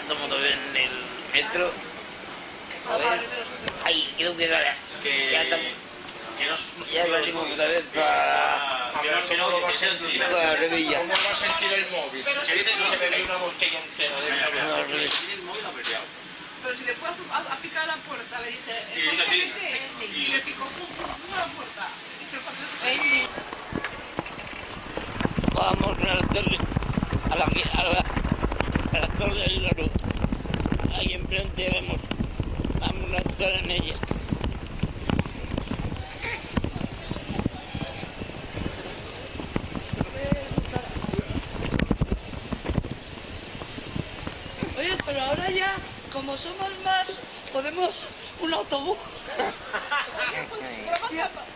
estamos todavía en el metro. A ver, ay, creo que ya estamos. Ya venimos otra vez para la Revilla. ¿Cómo va a sentir el móvil? Si dice que se bebió una botella entera de el móvil averiado. Pero si le fue a picar a la puerta, le dije, y le picó a la puerta. Vamos a la torre, a la torre del Loro. Ahí enfrente vemos, vamos a estar en ella. Oye, pero ahora ya, como somos más, podemos un autobús.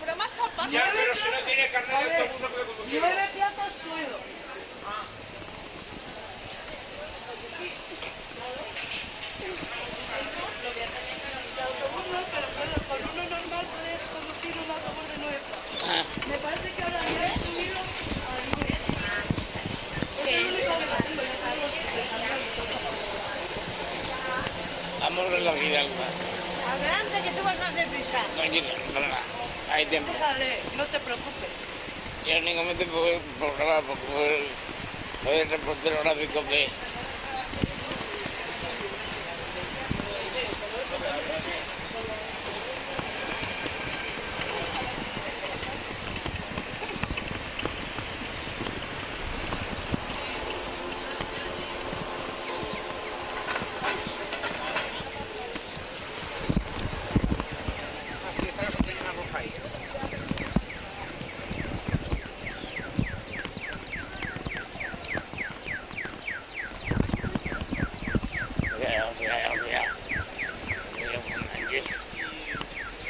Broma zapa. Ya, pero si no tiene carnet de autobús no puede conducir. 9 plazas puedo. De autobús no, pero con uno normal puedes conducir un autobús de 9 plazas. Me parece que ahora ya he subido a 9. Es el único que tengo. Vamos a la Giralda. Adelante, que tú vas más deprisa. Tranquila, hay tiempo. Déjale, no te preocupes. Yo únicamente por el programa, porque soy el reportero gráfico de...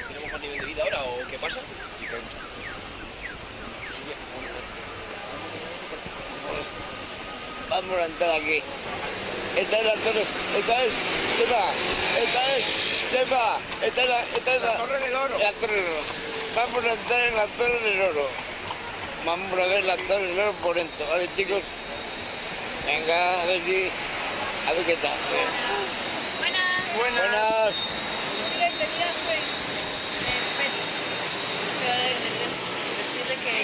¿Tenemos más nivel de vida ahora o qué pasa? Vamos a entrar aquí. Esta es la torre, esta es la Torre del Oro. la Torre del Oro. Vamos a entrar en la Torre del Oro. Vamos a ver la Torre del Oro por dentro. Vale, chicos. Venga, a ver qué tal. Buenas. Buenas. Bienvenida 6. Decirle que...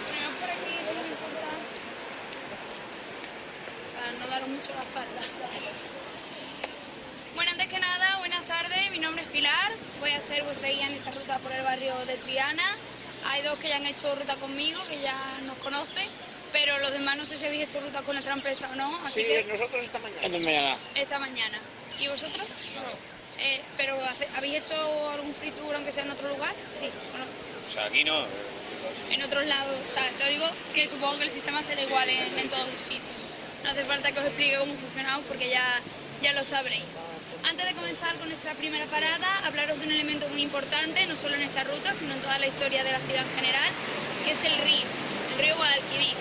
Ponemos por aquí, eso no me importa. Para no daros mucho la espalda. Bueno, antes que nada, buenas tardes. Mi nombre es Pilar. Voy a ser vuestra guía en esta ruta por el barrio de Triana. Hay dos que ya han hecho ruta conmigo, que ya nos conocen. Pero los demás no sé si habéis hecho ruta con nuestra empresa o no. Así que nosotros esta mañana. Esta mañana. esta mañana. ¿Y vosotros? ¿Pero habéis hecho algún free tour aunque sea en otro lugar? Sí, ¿o no? O sea, aquí no. En otros lados. O sea, lo digo que supongo que el sistema será igual en todos los sitios. No hace falta que os explique cómo funcionamos porque ya lo sabréis. Antes de comenzar con nuestra primera parada, hablaros de un elemento muy importante, no solo en esta ruta, sino en toda la historia de la ciudad en general, que es el río Guadalquivir.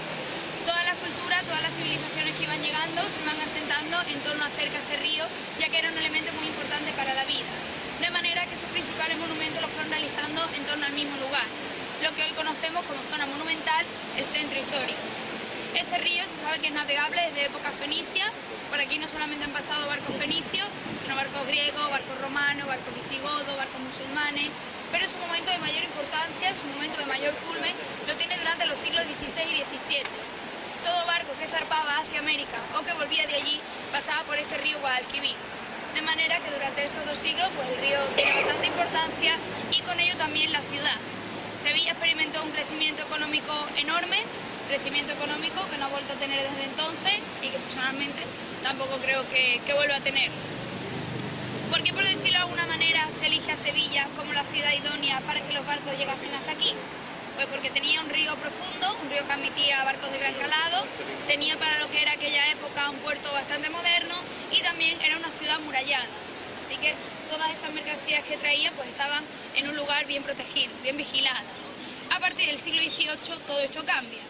Todas las culturas, todas las civilizaciones que iban llegando se van asentando en torno a cerca de este río, ya que era un elemento muy importante para la vida. De manera que sus principales monumentos los fueron realizando en torno al mismo lugar, lo que hoy conocemos como zona monumental, el centro histórico. Este río se sabe que es navegable desde época fenicia. Por aquí no solamente han pasado barcos fenicios, sino barcos griegos, barcos romanos, barcos visigodos, barcos musulmanes, pero su momento de mayor importancia, su momento de mayor culmen, lo tiene durante los siglos XVI y XVII. Todo barco que zarpaba hacia América o que volvía de allí pasaba por este río Guadalquivir. De manera que durante esos 2 siglos pues el río tiene bastante importancia y con ello también la ciudad. Sevilla experimentó un crecimiento económico enorme, crecimiento económico que no ha vuelto a tener desde entonces y que personalmente tampoco creo que vuelva a tener. ¿Por qué, por decirlo de alguna manera, se elige a Sevilla como la ciudad idónea para que los barcos llegasen hasta aquí? Pues porque tenía un río profundo, un río que admitía barcos de gran calado, tenía para lo que era aquella época un puerto bastante moderno y también era una ciudad murallada. Así que todas esas mercancías que traía pues estaban en un lugar bien protegido, bien vigilado. A partir del siglo XVIII todo esto cambia.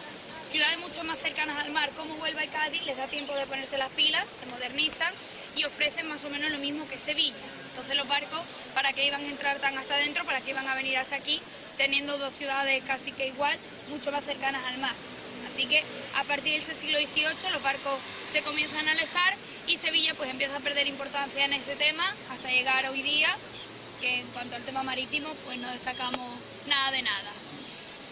Ciudades mucho más cercanas al mar como Huelva y Cádiz les da tiempo de ponerse las pilas, se modernizan y ofrecen más o menos lo mismo que Sevilla. Entonces los barcos, ¿para qué iban a entrar tan hasta adentro? ¿Para qué iban a venir hasta aquí? teniendo dos ciudades casi que igual, mucho más cercanas al mar. Así que a partir del siglo XVIII los barcos se comienzan a alejar y Sevilla pues empieza a perder importancia en ese tema hasta llegar hoy día, que en cuanto al tema marítimo pues no destacamos nada de nada.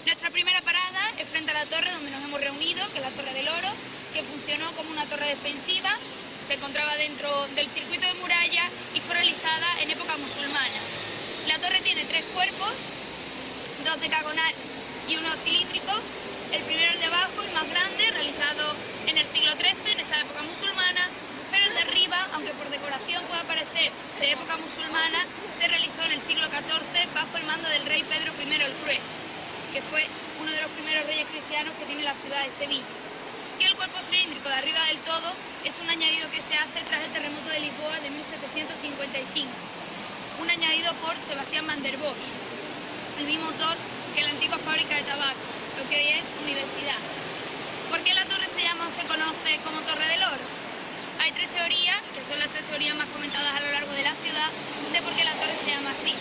Nuestra primera parada es frente a la torre donde nos hemos reunido, que es la Torre del Oro, que funcionó como una torre defensiva, se encontraba dentro del circuito de muralla y fue realizada en época musulmana. La torre tiene 3 cuerpos, 2 decagonal y 1 cilíndrico. El primero, el de abajo, el más grande, realizado en el siglo XIII, en esa época musulmana, pero el de arriba, aunque por decoración pueda parecer de época musulmana, se realizó en el siglo XIV bajo el mando del rey Pedro I el Cruel, que fue uno de los primeros reyes cristianos que tiene la ciudad de Sevilla. Y el cuerpo cilíndrico de arriba del todo es un añadido que se hace tras el terremoto de Lisboa de 1755, un añadido por Sebastián van der Bosch, el mismo autor que la antigua fábrica de tabaco, lo que hoy es universidad. ¿Por qué la torre se llama o se conoce como Torre del Oro? Hay 3 teorías, que son las 3 teorías más comentadas a lo largo de la ciudad, de por qué la torre se llama así.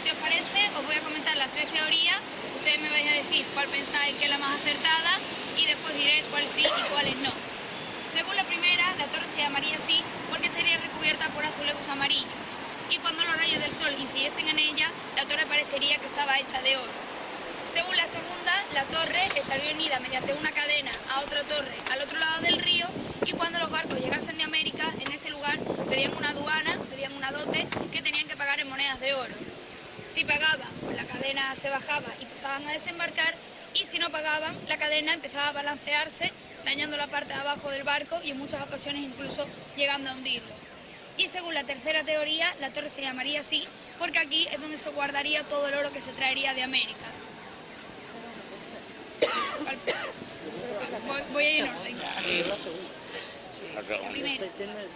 Si os parece, os voy a comentar las 3 teorías, ustedes me vais a decir cuál pensáis que es la más acertada y después diréis cuál sí y cuáles no. Según la primera, la torre se llamaría así porque estaría recubierta por azulejos amarillos y cuando los rayos del sol incidiesen en ella, la torre parecería que estaba hecha de oro. Según la segunda, la torre estaría unida mediante una cadena a otra torre al otro lado del río y cuando los barcos llegasen de América, en este lugar pedían una aduana, pedían una dote que tenían que pagar en monedas de oro. Si pagaban, pues la cadena se bajaba y empezaban a desembarcar y si no pagaban, la cadena empezaba a balancearse, dañando la parte de abajo del barco y en muchas ocasiones incluso llegando a hundirlo. Y según la tercera teoría, la torre se llamaría así porque aquí es donde se guardaría todo el oro que se traería de América. Voy a ir en orden. La primera.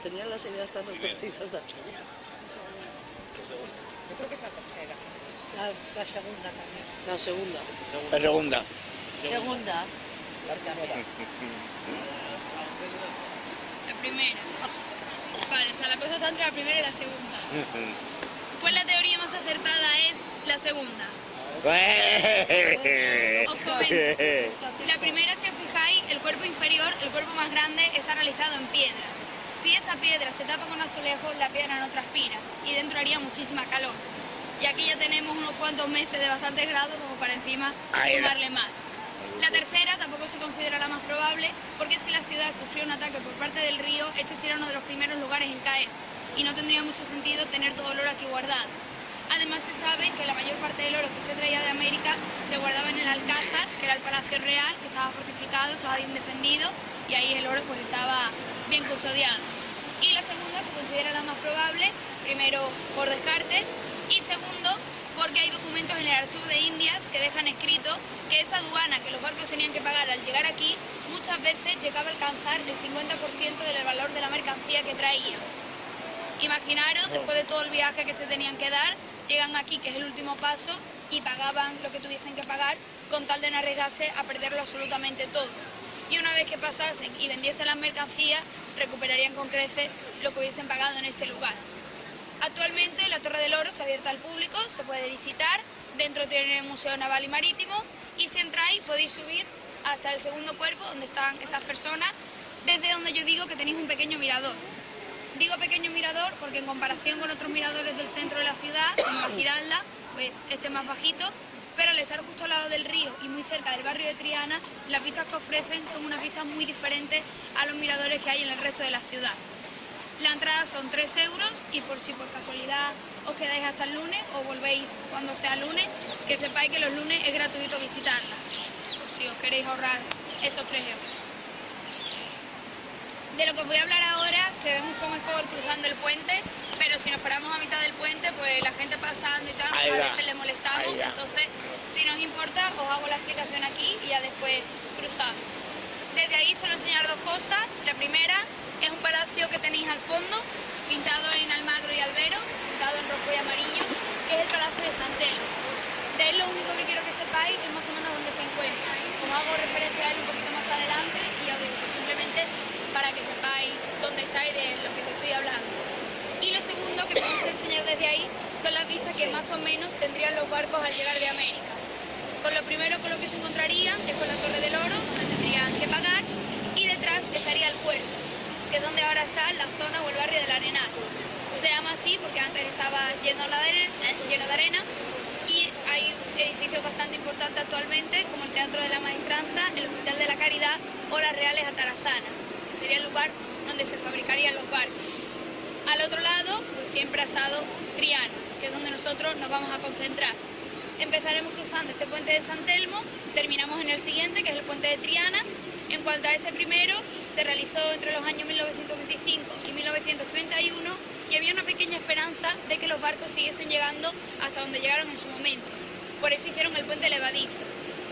Tenía las ideas tan repetidas. Yo creo que es la tercera. La segunda también. La segunda. La segunda. Segunda. La primera. Vale, o sea, la cosa está entre la primera y la segunda. Pues la teoría más acertada es la segunda. Os comento. La primera, si os fijáis, el cuerpo inferior, el cuerpo más grande, está realizado en piedra. Si esa piedra se tapa con azulejos, la piedra no transpira y dentro haría muchísima calor. Y aquí ya tenemos unos cuantos meses de bastantes grados como para encima sumarle más. La tercera tampoco se considera la más probable porque si la ciudad sufrió un ataque por parte del río, este sería uno de los primeros lugares en caer y no tendría mucho sentido tener todo el oro aquí guardado. Además se sabe que la mayor parte del oro que se traía de América se guardaba en el Alcázar, que era el Palacio Real, que estaba fortificado, estaba bien defendido y ahí el oro pues estaba bien custodiado. Y la segunda se considera la más probable, primero por descarte y segundo porque hay documentos en el Archivo de Indias que dejan escrito que esa aduana que los barcos tenían que pagar al llegar aquí muchas veces llegaba a alcanzar el 50% del valor de la mercancía que traían. Imaginaros, después de todo el viaje que se tenían que dar, llegan aquí, que es el último paso, y pagaban lo que tuviesen que pagar con tal de no arriesgarse a perderlo absolutamente todo. Y una vez que pasasen y vendiesen las mercancías, recuperarían con creces lo que hubiesen pagado en este lugar. Actualmente la Torre del Oro está abierta al público, se puede visitar, dentro tiene el Museo Naval y Marítimo y si entráis podéis subir hasta el segundo cuerpo donde están esas personas, desde donde yo digo que tenéis un pequeño mirador. Digo pequeño mirador porque en comparación con otros miradores del centro de la ciudad, como al Giralda, pues este es más bajito, pero al estar justo al lado del río y muy cerca del barrio de Triana, las vistas que ofrecen son unas vistas muy diferentes a los miradores que hay en el resto de la ciudad. La entrada son 3 euros y por si por casualidad os quedáis hasta el lunes o volvéis cuando sea lunes, que sepáis que los lunes es gratuito visitarla, por si os queréis ahorrar esos 3 euros. De lo que os voy a hablar ahora se ve mucho mejor cruzando el puente, pero si nos paramos a mitad del puente, pues la gente pasando y tal, a veces les molestamos, entonces si nos importa os hago la explicación aquí y ya después cruzamos. Desde ahí suelo enseñar 2 cosas. La primera es un palacio que tenéis al fondo, pintado en Almagro y Albero, pintado en rojo y amarillo, que es el Palacio de San Telmo. De él lo único que quiero que sepáis es más o menos dónde se encuentra. Os hago referencia a él un poquito más adelante y os digo simplemente para que sepáis dónde está y de lo que os estoy hablando. Y lo segundo que podemos enseñar desde ahí son las vistas que más o menos tendrían los barcos al llegar de América. Con lo primero con lo que se encontrarían es con la Torre del Oro, donde tendrían que pagar, y detrás estaría el puerto, que es donde ahora está la zona o el barrio del Arenal. Se llama así porque antes estaba lleno de arena y hay edificios bastante importantes actualmente, como el Teatro de la Maestranza, el Hospital de la Caridad o las Reales Atarazanas, que sería el lugar donde se fabricarían los barcos. Al otro lado, pues siempre ha estado Triana, que es donde nosotros nos vamos a concentrar. Empezaremos cruzando este puente de San Telmo, terminamos en el siguiente, que es el puente de Triana. En cuanto a este primero, se realizó entre los años 1925 y 1931 y había una pequeña esperanza de que los barcos siguiesen llegando hasta donde llegaron en su momento. Por eso hicieron el puente levadizo.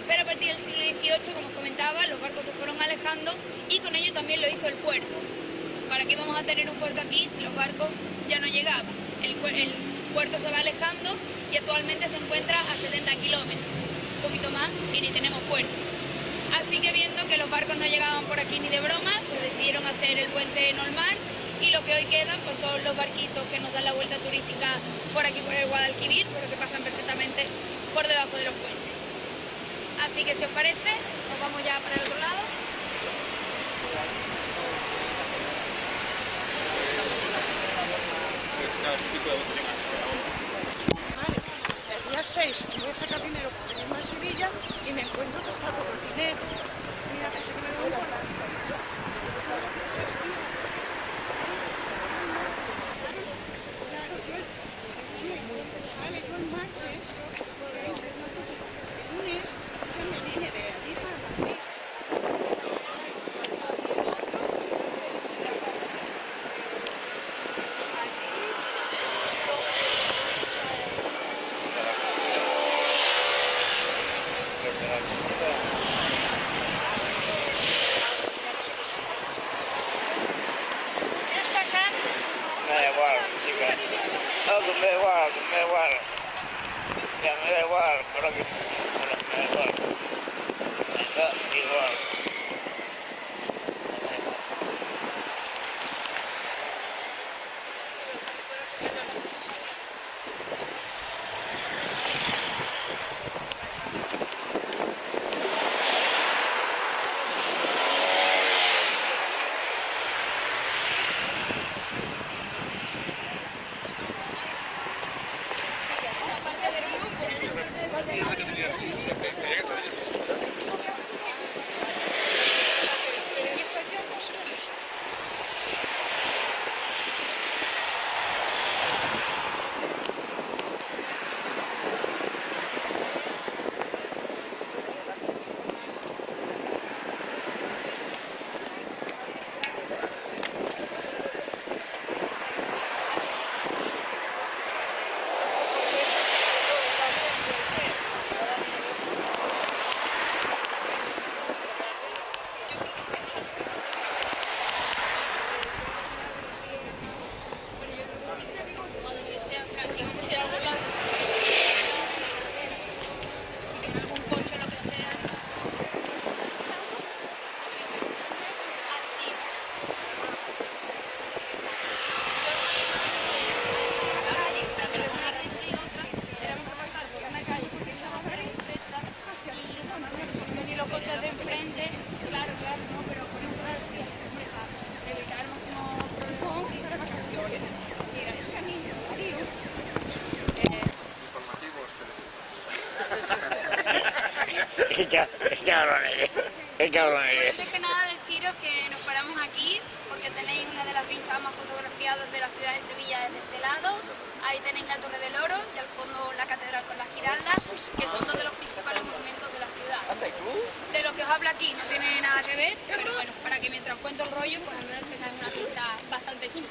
Pero a partir del siglo XVIII, como os comentaba, los barcos se fueron alejando y con ello también lo hizo el puerto. ¿Para qué vamos a tener un puerto aquí si los barcos ya no llegaban? El puerto se va alejando y actualmente se encuentra a 70 kilómetros, un poquito más y ni tenemos puerto. Así que viendo que los barcos no llegaban por aquí ni de broma, pues decidieron hacer el puente normal y lo que hoy quedan pues son los barquitos que nos dan la vuelta turística por aquí por el Guadalquivir, pero que pasan perfectamente por debajo de los puentes. Así que si os parece, nos vamos ya para el otro lado. El día 6 voy a sacar dinero para venirme a Sevilla y me encuentro que está todo el dinero. Mira, pensé que me voy a las 6. Vale, yo el martes, el lunes, yo me vine de allí para Madrid. ¿Quieres pasar? Me da igual, chica. No, que me da igual, que me da igual. Ya me da igual, pero que me da igual. Me da igual. Qué cabrón eres. Antes que nada deciros que nos paramos aquí porque tenéis una de las vistas más fotografiadas de la ciudad de Sevilla desde este lado. Ahí tenéis la Torre del Oro y al fondo la Catedral con las Giraldas, que son dos de los principales monumentos de la ciudad. De lo que os hablo aquí no tiene nada que ver, pero bueno, para que mientras cuento el rollo, pues al menos tengáis una vista bastante chula.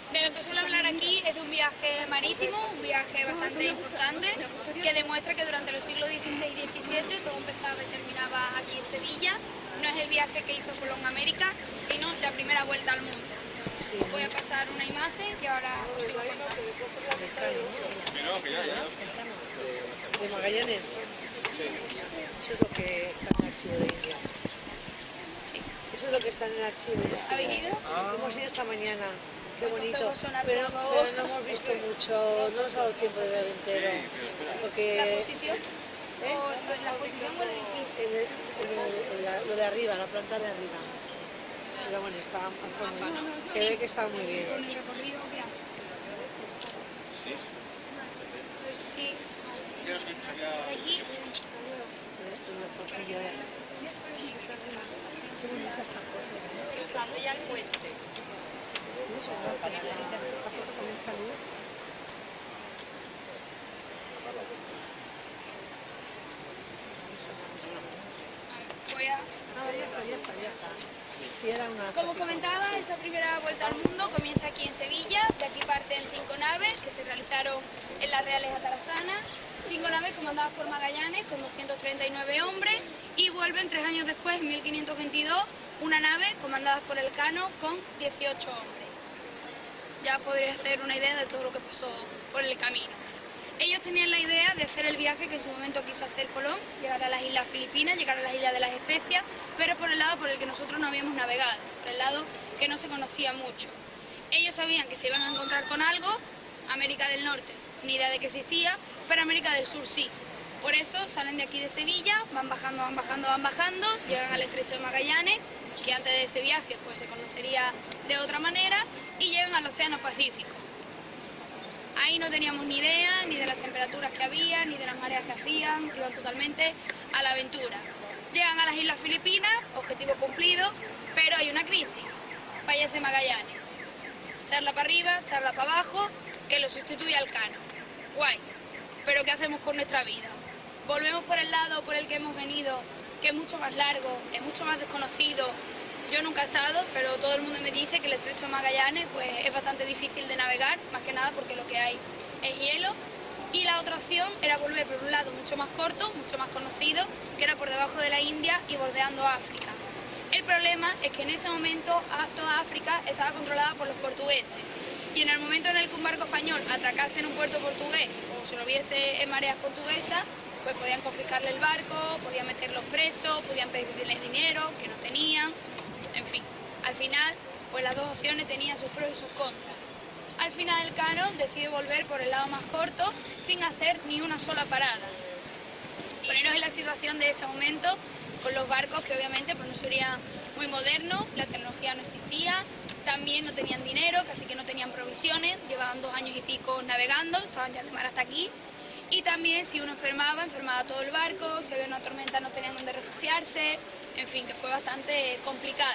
De lo que suelo hablar aquí es de un viaje marítimo, un viaje bastante importante, que demuestra que durante los siglos XVI y XVII todo empezaba y terminaba aquí en Sevilla. No es el viaje que hizo Colón a América, sino la primera vuelta al mundo. Os voy a pasar una imagen y ahora os sigo contando. De Magallanes. Eso es lo que está en el archivo de Indias. Sí. Eso es lo que está en el archivo de Indias. ¿Habéis ido? Hemos ido esta mañana. qué bonito. Entonces, pues, Pero todo- no hemos visto mucho, no nos ha dado tiempo de ver entero. Porque ¿La posición? ¿eh? ¿O la posición o el edificio? Lo de arriba, la planta de arriba. Pero bueno, está muy bien. Se ve que está muy bien. Con el recorrido que hace. Pues sí. Aquí. Una porcilla de... Cruzando ya el puente. Voy a... Ya está. Sí, era una Como fotito. comentaba, esa primera vuelta al mundo comienza aquí en Sevilla. De aquí parten 5 naves que se realizaron en las Reales Atarazanas. 5 naves comandadas por Magallanes con 239 hombres y vuelven 3 años después, en 1522, una nave comandada por Elcano con 18 hombres. Ya podréis hacer una idea de todo lo que pasó por el camino. Ellos tenían la idea de hacer el viaje que en su momento quiso hacer Colón, llegar a las Islas Filipinas, llegar a las Islas de las Especias, pero por el lado por el que nosotros no habíamos navegado, por el lado que no se conocía mucho. Ellos sabían que se iban a encontrar con algo, América del Norte, ni idea de que existía, pero América del Sur sí. Por eso salen de aquí de Sevilla, van bajando, llegan al Estrecho de Magallanes, que antes de ese viaje pues se conocería de otra manera, y llegan al Océano Pacífico. Ahí no teníamos ni idea ni de las temperaturas que había, ni de las mareas que hacían, iban totalmente a la aventura. Llegan a las Islas Filipinas, objetivo cumplido, pero hay una crisis, fallece Magallanes. Charla para arriba, charla para abajo, que lo sustituye al Elcano. Guay, pero ¿qué hacemos con nuestra vida? Volvemos por el lado por el que hemos venido, que es mucho más largo, es mucho más desconocido. Yo nunca he estado, pero todo el mundo me dice que el Estrecho de Magallanes pues, es bastante difícil de navegar, más que nada porque lo que hay es hielo. Y la otra opción era volver por un lado mucho más corto, mucho más conocido, que era por debajo de la India y bordeando África. El problema es que en ese momento toda África estaba controlada por los portugueses. Y en el momento en el que un barco español atracase en un puerto portugués o se lo viese en mareas portuguesas, pues podían confiscarle el barco, podían meterlos presos, podían pedirle dinero que no tenían. En fin, al final, pues las dos opciones tenían sus pros y sus contras. Al final Elcano decide volver por el lado más corto sin hacer ni una sola parada. Ponernos en la situación de ese momento con los barcos que obviamente pues, no serían muy modernos, la tecnología no existía, también no tenían dinero, casi que no tenían provisiones, llevaban 2 años y pico navegando, estaban ya de mar hasta aquí. Y también si uno enfermaba todo el barco, si había una tormenta no tenían donde refugiarse, en fin, que fue bastante complicado.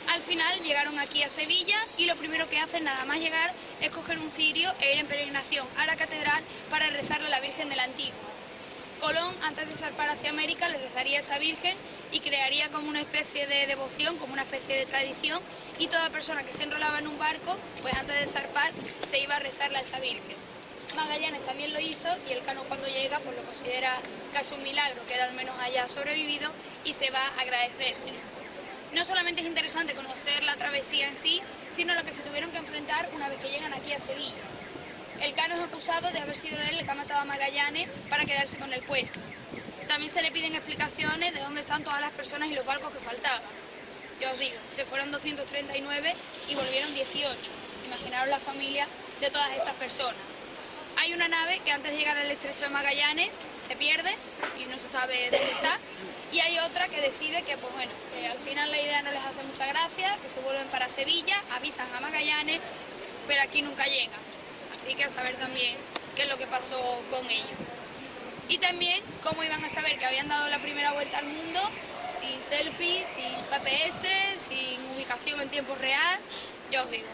Al final llegaron aquí a Sevilla y lo primero que hacen nada más llegar es coger un cirio e ir en peregrinación a la catedral para rezarle a la Virgen de la Antigua. Colón, antes de zarpar hacia América, le rezaría a esa Virgen y crearía como una especie de devoción, como una especie de tradición, y toda persona que se enrolaba en un barco, pues antes de zarpar se iba a rezarle a esa Virgen. Magallanes también lo hizo y Elcano cuando llega pues lo considera casi un milagro que él al menos haya sobrevivido y se va a agradecérselo. No solamente es interesante conocer la travesía en sí, sino lo que se tuvieron que enfrentar una vez que llegan aquí a Sevilla. Elcano es acusado de haber sido él el que ha matado a Magallanes para quedarse con el puesto. También se le piden explicaciones de dónde están todas las personas y los barcos que faltaban. Ya os digo, se fueron 239 y volvieron 18. Imaginaros la familia de todas esas personas. Hay una nave que antes de llegar al Estrecho de Magallanes se pierde y no se sabe dónde está. Y hay otra que decide que, pues bueno, que al final la idea no les hace mucha gracia, que se vuelven para Sevilla, avisan a Magallanes, pero aquí nunca llegan. Así que a saber también qué es lo que pasó con ellos. Y también cómo iban a saber que habían dado la primera vuelta al mundo, sin selfie, sin GPS, sin ubicación en tiempo real, ya os digo.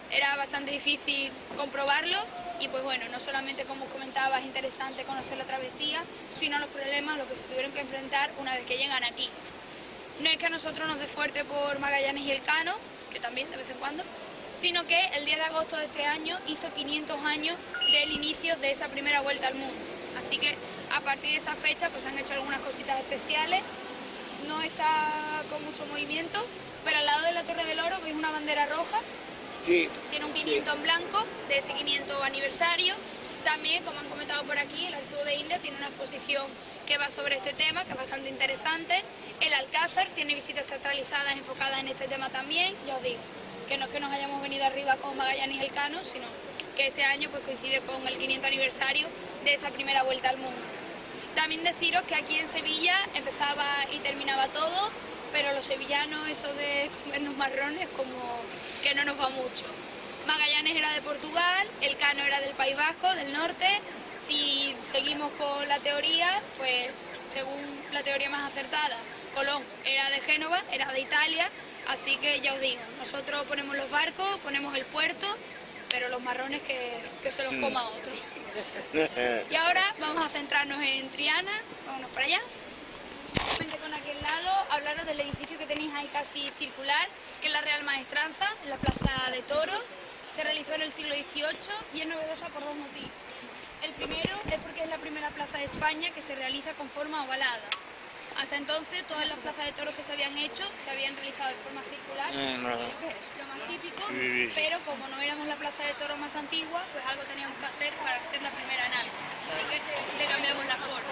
Era bastante difícil comprobarlo y pues bueno, no solamente como os comentaba es interesante conocer la travesía, sino los problemas a los que se tuvieron que enfrentar una vez que llegan aquí. No es que a nosotros nos dé fuerte por Magallanes y Elcano, que también de vez en cuando, sino que el 10 de agosto de este año hizo 500 años del inicio de esa primera vuelta al mundo. Así que a partir de esa fecha pues han hecho algunas cositas especiales, no está con mucho movimiento, pero al lado de la Torre del Oro veis una bandera roja. Sí. Tiene un 500 en blanco de ese 500 aniversario. También, como han comentado por aquí, el Archivo de India tiene una exposición que va sobre este tema, que es bastante interesante. El Alcázar tiene visitas teatralizadas enfocadas en este tema también. Ya os digo, que no es que nos hayamos venido arriba con Magallanes y Elcano, sino que este año pues coincide con el 500 aniversario de esa primera vuelta al mundo. También deciros que aquí en Sevilla empezaba y terminaba todo, pero los sevillanos eso de comernos marrones como que no nos va mucho. Magallanes era de Portugal, Elcano era del País Vasco, del norte. Si seguimos con la teoría, pues según la teoría más acertada, Colón era de Génova, era de Italia, así que ya os digo, nosotros ponemos los barcos, ponemos el puerto, pero los marrones que se los coma otro. Y ahora vamos a centrarnos en Triana, vámonos para allá. Con aquel lado, hablaros del edificio que tenéis ahí casi circular, que es la Real Maestranza, en la Plaza de Toros. Se realizó en el siglo XVIII y es novedosa por dos motivos. El primero es porque es la primera plaza de España que se realiza con forma ovalada. Hasta entonces todas las plazas de toros que se habían hecho se habían realizado de forma circular, lo más típico, pero como no éramos la plaza de toros más antigua, pues algo teníamos que hacer para ser la primera en algo. Así que le cambiamos la forma.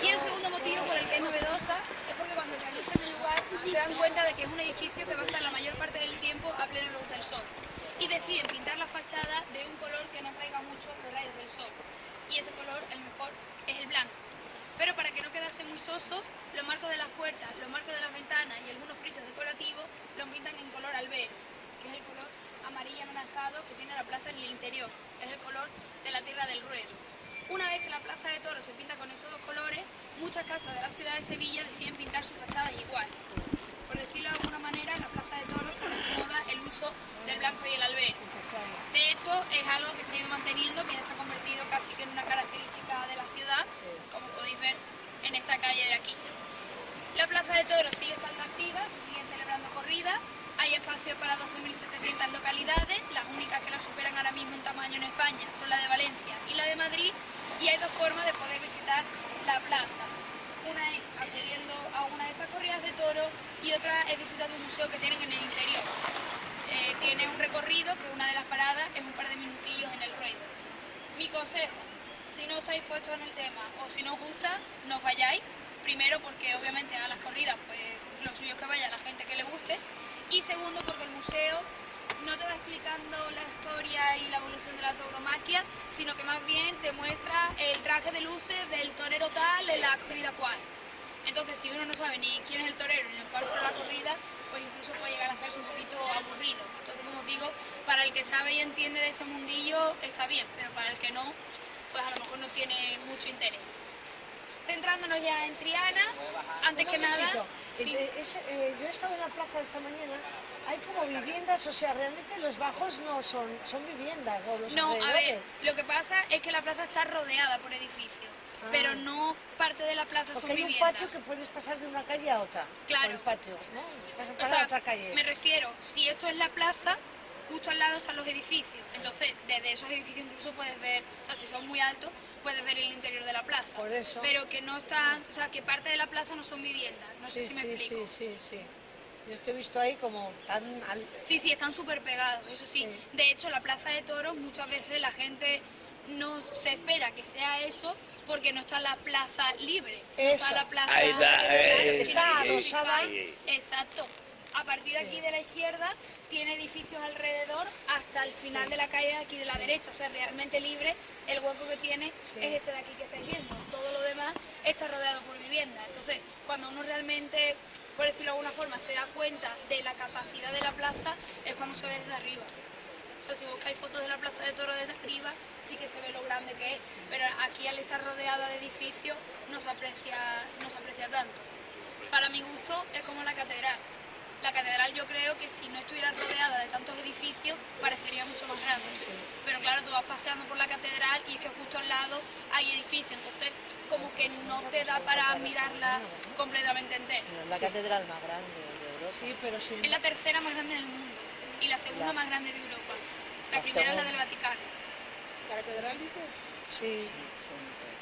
Y el segundo motivo por el que es novedosa es porque cuando realizan el lugar se dan cuenta de que es un edificio que va a estar la mayor parte del tiempo a plena luz del sol. Y deciden pintar la fachada de un color que no traiga mucho los rayos del sol. Y ese color, el mejor, es el blanco. Pero para que no quedase muy soso, los marcos de las puertas, los marcos de las ventanas y algunos frisos decorativos los pintan en color albero, que es el color amarillo anaranjado que tiene la plaza en el interior. Es el color de la Tierra del Ruedo. Una vez que la plaza de toros se pinta con estos dos colores, muchas casas de la ciudad de Sevilla deciden pintar sus fachadas igual. Por decirlo de alguna manera, en la plaza de toros pone de moda el uso del blanco y el albero. De hecho, es algo que se ha ido manteniendo, que ya se ha convertido casi que en una característica de la ciudad, como podéis ver en esta calle de aquí. La plaza de toros sigue estando activa, se siguen celebrando corridas, hay espacio para 12.700 localidades, las únicas que la superan ahora mismo en tamaño en España son la de Valencia y la de Madrid, y hay dos formas de poder visitar la plaza. Una es acudiendo a una de esas corridas de toros y otra es visitando un museo que tienen en el interior. Tiene un recorrido que una de las paradas es un par de minutillos en el ruedo. Mi consejo, si no estáis puestos en el tema o si no os gusta, no os vayáis. Primero porque obviamente a las corridas pues lo suyo es que vaya la gente que le guste. Y segundo porque el museo no te va explicando la historia y la evolución de la tauromaquia, sino que más bien te muestra el traje de luces del torero tal en la corrida cual. Entonces si uno no sabe ni quién es el torero ni cuál fue la corrida, pues incluso puede llegar a hacerse un poquito aburrido. Entonces, como os digo, para el que sabe y entiende de ese mundillo está bien, pero para el que no, pues a lo mejor no tiene mucho interés. Centrándonos ya en Triana, antes que nada... Sí. Yo he estado en la plaza esta mañana, hay como viviendas, o sea, realmente los bajos no son viviendas, o los No, alrededores. a ver, lo que pasa es que la plaza está rodeada por edificios, pero no parte de la plaza Porque son hay un viviendas. patio que puedes pasar de una calle a otra. Claro. Por el patio, ¿no? Vas a O pasar sea, a otra calle. me refiero, si esto es la plaza, justo al lado están los edificios. Entonces, desde esos edificios incluso puedes ver, o sea, si son muy altos, puedes ver el interior de la plaza. Por eso. Pero que no están, o sea, que parte de la plaza no son viviendas. No sé si me explico. Sí. Yo es que he visto ahí como tan... Sí, están súper pegados, eso sí. Sí. De hecho, la plaza de toros muchas veces la gente no se espera que sea eso porque no está la plaza libre. No Eso. está la plaza Ahí está, está sino adosada. Exacto. A partir de aquí de la izquierda tiene edificios alrededor hasta el final de la calle de aquí de la derecha, o sea, realmente libre. El hueco que tiene es este de aquí que estáis viendo. Todo lo demás está rodeado por viviendas. Entonces, cuando uno realmente, por decirlo de alguna forma, se da cuenta de la capacidad de la plaza, es cuando se ve desde arriba. O sea, si buscáis fotos de la plaza de toros desde arriba, sí que se ve lo grande que es. Pero aquí al estar rodeada de edificios no se aprecia tanto. Para mi gusto es como la catedral. La catedral yo creo que si no estuviera rodeada de tantos edificios parecería mucho más grande. Pero claro, tú vas paseando por la catedral y es que justo al lado hay edificios, entonces como que no te da para mirarla completamente entera. La catedral más grande de Europa. Sí, pero sí. Es la tercera más grande del mundo y la segunda más grande de Europa. La La primera es la segunda. del Vaticano. ¿La catedral dices? Sí.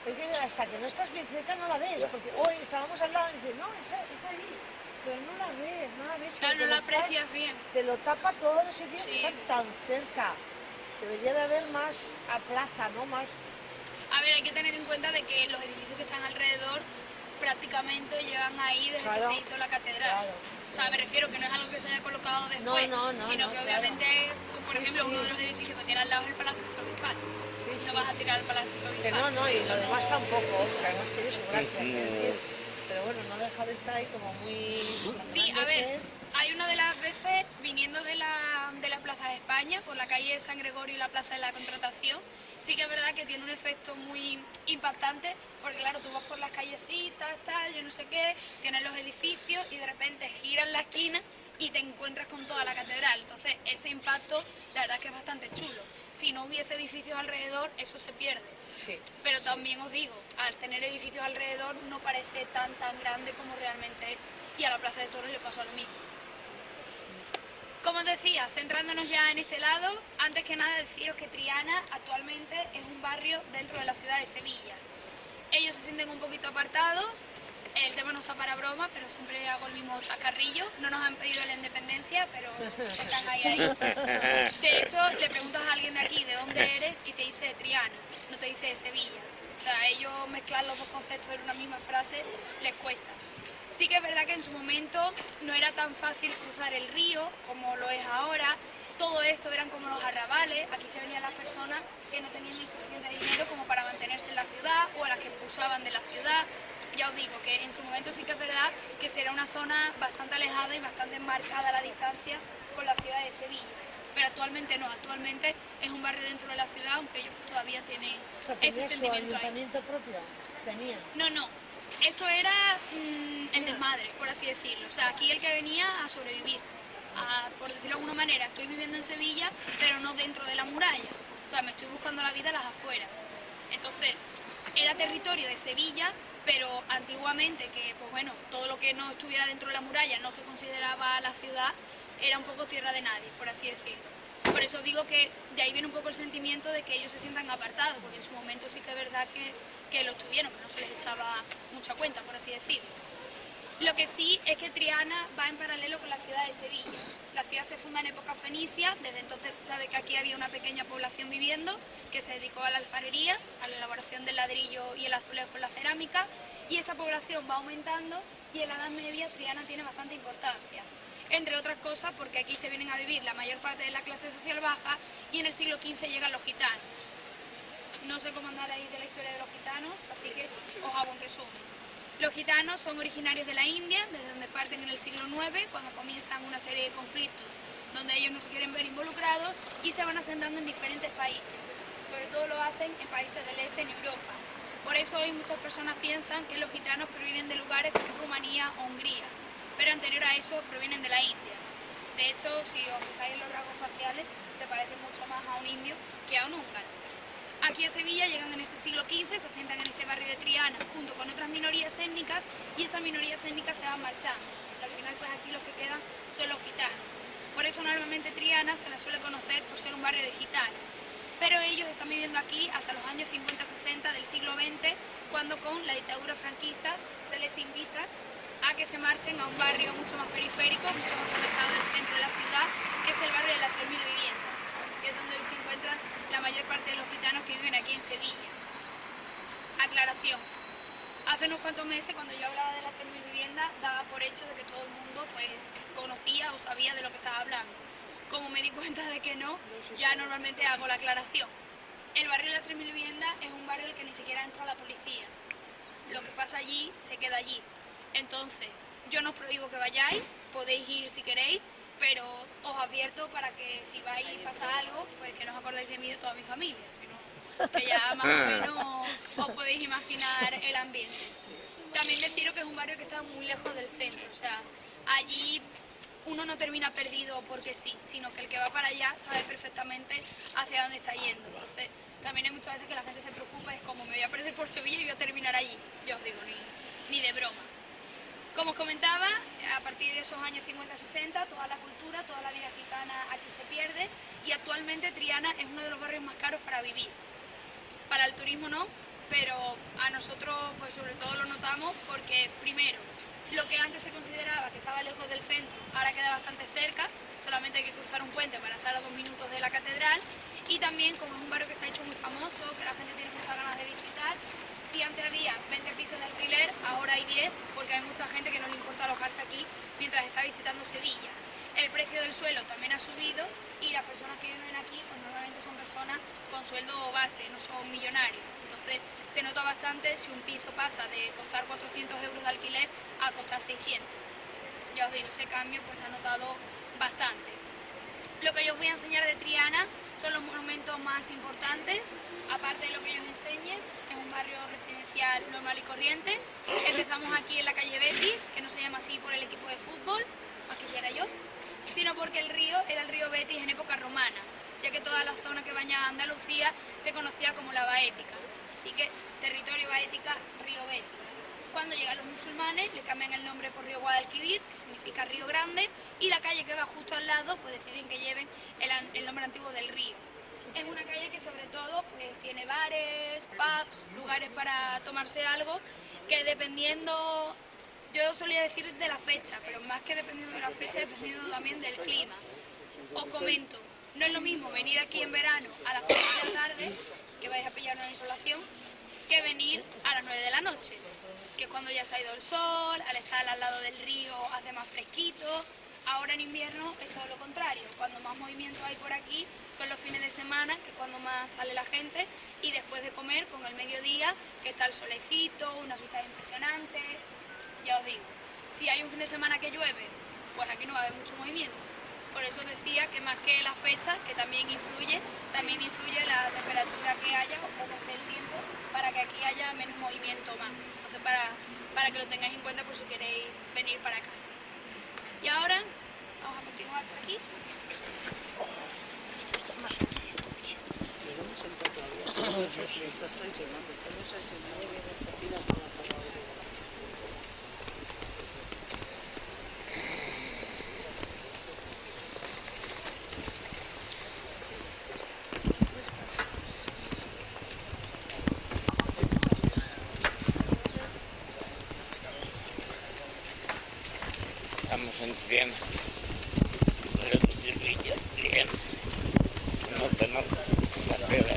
Es que hasta que no estás bien cerca no la ves, porque hoy estábamos al lado y dices, no, es ahí. Pero no la ves. Claro, no porque la estás- aprecias bien. Te lo tapa todo, no sé qué, Sí. están tan cerca. Debería de haber más a plaza, ¿no? Más... A ver, hay que tener en cuenta de que los edificios que están alrededor prácticamente llevan ahí desde que Claro, se hizo la catedral. claro. O sea, me refiero que no es algo que se haya colocado después, No, no, sino no, que claro. obviamente, por Sí, ejemplo, sí. uno de los edificios que tiene al lado es el Palacio Arzobispal. Sí, No sí, vas a sí. tirar al Palacio Que Arzobispal. no, y Eso lo no- demás tampoco, que además tiene su gracia, quiero decir. Pero bueno, no deja de estar ahí como muy... Sí, a ver, grande hay una de las veces viniendo de la Plaza de España, por la calle de San Gregorio y la Plaza de la Contratación, sí que es verdad que tiene un efecto muy impactante, porque claro, tú vas por las callecitas, tal, yo no sé qué, tienes los edificios y de repente giras la esquina y te encuentras con toda la catedral. Entonces, ese impacto, la verdad es que es bastante chulo. Si no hubiese edificios alrededor, eso se pierde. Sí. Pero también os digo, al tener edificios alrededor no parece tan grande como realmente es. Y a la Plaza de Toros le pasa lo mismo. Como os decía, centrándonos ya en este lado, antes que nada deciros que Triana actualmente es un barrio dentro de la ciudad de Sevilla. Ellos se sienten un poquito apartados, el tema no está para broma, pero siempre hago el mismo chascarrillo. No nos han pedido la independencia, pero están ahí. De hecho, le preguntas a alguien de aquí de dónde eres y te dice de Triana, no te dice de Sevilla. O sea, ellos mezclar los dos conceptos en una misma frase les cuesta. Sí que es verdad que en su momento no era tan fácil cruzar el río como lo es ahora. Todo esto eran como los arrabales. Aquí se venían las personas que no tenían el suficiente dinero como para mantenerse en la ciudad o a las que expulsaban de la ciudad. Ya os digo que en su momento sí que es verdad que será una zona bastante alejada y bastante marcada la distancia con la ciudad de Sevilla. Pero actualmente no, actualmente es un barrio dentro de la ciudad, aunque ellos todavía tienen O sea, ese ¿tenía su sentimiento ahí. ayuntamiento propio? Tenía. No, esto era el desmadre, por así decirlo. O sea, aquí el que venía a sobrevivir, por decirlo de alguna manera, estoy viviendo en Sevilla, pero no dentro de la muralla. O sea, me estoy buscando la vida a las afueras. Entonces, era territorio de Sevilla, pero antiguamente, que pues bueno, todo lo que no estuviera dentro de la muralla no se consideraba la ciudad, era un poco tierra de nadie, por así decirlo. Por eso digo que de ahí viene un poco el sentimiento de que ellos se sientan apartados, porque en su momento sí que es verdad que lo tuvieron, que no se les echaba mucha cuenta, por así decirlo. Lo que sí es que Triana va en paralelo con la ciudad de Sevilla. La ciudad se funda en época fenicia, desde entonces se sabe que aquí había una pequeña población viviendo que se dedicó a la alfarería, a la elaboración del ladrillo y el azulejo en la cerámica, y esa población va aumentando y en la Edad Media Triana tiene bastante importancia. Entre otras cosas porque aquí se vienen a vivir la mayor parte de la clase social baja y en el siglo XV llegan los gitanos. No sé cómo andar ahí de la historia de los gitanos, así que os hago un resumen. Los gitanos son originarios de la India, desde donde parten en el siglo IX, cuando comienzan una serie de conflictos donde ellos no se quieren ver involucrados y se van asentando en diferentes países. Sobre todo lo hacen en países del este, en Europa. Por eso hoy muchas personas piensan que los gitanos provienen de lugares como Rumanía o Hungría, pero anterior a eso provienen de la India. De hecho, si os fijáis en los rasgos faciales, se parecen mucho más a un indio que a un húngaro. Aquí a Sevilla llegan en ese siglo XV, se asientan en este barrio de Triana junto con otras minorías étnicas y esas minorías étnicas se van marchando. Y al final pues aquí los que quedan son los gitanos. Por eso normalmente Triana se la suele conocer por ser un barrio de gitanos. Pero ellos están viviendo aquí hasta los años 50-60 del siglo XX, cuando con la dictadura franquista se les invita a que se marchen a un barrio mucho más periférico, mucho más alejado del centro de la ciudad, que es el barrio de las 3.000 viviendas, que es donde hoy se encuentran la mayor parte de los gitanos que viven aquí en Sevilla. Aclaración. Hace unos cuantos meses, cuando yo hablaba de las 3.000 viviendas, daba por hecho de que todo el mundo pues, conocía o sabía de lo que estaba hablando. Como me di cuenta de que no, ya normalmente hago la aclaración. El barrio de las 3.000 viviendas es un barrio en el que ni siquiera entra la policía. Lo que pasa allí, se queda allí. Entonces, yo no os prohíbo que vayáis, podéis ir si queréis, pero os advierto para que si vais y pasa algo, pues que no os acordéis de mí y de toda mi familia, sino que ya más o menos os podéis imaginar el ambiente. También deciros que es un barrio que está muy lejos del centro, o sea, allí uno no termina perdido porque sí, sino que el que va para allá sabe perfectamente hacia dónde está yendo. Entonces, también hay muchas veces que la gente se preocupa, es como me voy a perder por Sevilla y voy a terminar allí. Yo os digo, ni de broma. Como os comentaba, a partir de esos años 50-60, toda la cultura, toda la vida gitana aquí se pierde y actualmente Triana es uno de los barrios más caros para vivir. Para el turismo no, pero a nosotros pues sobre todo lo notamos porque primero, lo que antes se consideraba que estaba lejos del centro, ahora queda bastante cerca, solamente hay que cruzar un puente para estar a 2 minutos de la catedral y también como es un barrio que se ha hecho muy famoso, que la gente tiene muchas ganas de visitar, si antes había 20 pisos de alquiler, ahora hay 10 porque hay mucha gente que no le importa alojarse aquí mientras está visitando Sevilla. El precio del suelo también ha subido y las personas que viven aquí pues normalmente son personas con sueldo base, no son millonarios. Entonces se nota bastante si un piso pasa de costar 400 euros de alquiler a costar 600. Ya os digo, ese cambio pues se ha notado bastante. Lo que yo os voy a enseñar de Triana son los monumentos más importantes, aparte de lo que yo os enseñe, es un barrio residencial normal y corriente. Empezamos aquí en la calle Betis, que no se llama así por el equipo de fútbol, más quisiera yo, sino porque el río era el río Betis en época romana, ya que toda la zona que baña Andalucía se conocía como la Baética, así que territorio Baética, río Betis. Cuando llegan los musulmanes le cambian el nombre por río Guadalquivir, que significa río grande, y la calle que va justo al lado pues deciden que lleven el nombre antiguo del río. Es una calle que sobre todo pues tiene bares, pubs, lugares para tomarse algo, que dependiendo, yo solía decir de la fecha, pero más que dependiendo de la fecha, dependiendo también del clima. Os comento, no es lo mismo venir aquí en verano a las 4 de la tarde, que vais a pillar una insolación, que venir a las 9 de la noche, que es cuando ya se ha ido el sol, al estar al lado del río hace más fresquito. Ahora en invierno es todo lo contrario, cuando más movimiento hay por aquí son los fines de semana, que es cuando más sale la gente, y después de comer con el mediodía, que está el solecito, unas vistas impresionantes. Ya os digo, si hay un fin de semana que llueve, pues aquí no va a haber mucho movimiento. Por eso os decía que más que la fecha, que también influye la temperatura que haya o cómo esté el tiempo, para que aquí haya menos movimiento más. Entonces para que lo tengáis en cuenta por si queréis venir para acá. Y ahora vamos a continuar por aquí. Estamos en Triana. Triana. No conozco la prueba.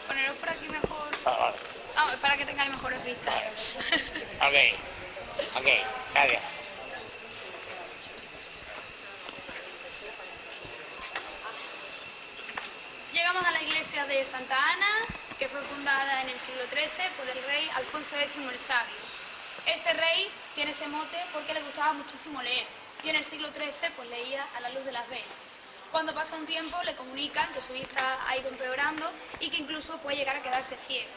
Poneros por aquí mejor. Ah, Para que tengáis mejores vistas. ok, gracias. Llegamos a la iglesia de Santa Ana, que fue fundada en el siglo XIII por el rey Alfonso X el Sabio. Este rey tiene ese mote porque le gustaba muchísimo leer, y en el siglo XIII pues leía a la luz de las velas. Cuando pasa un tiempo le comunican que su vista ha ido empeorando y que incluso puede llegar a quedarse ciego.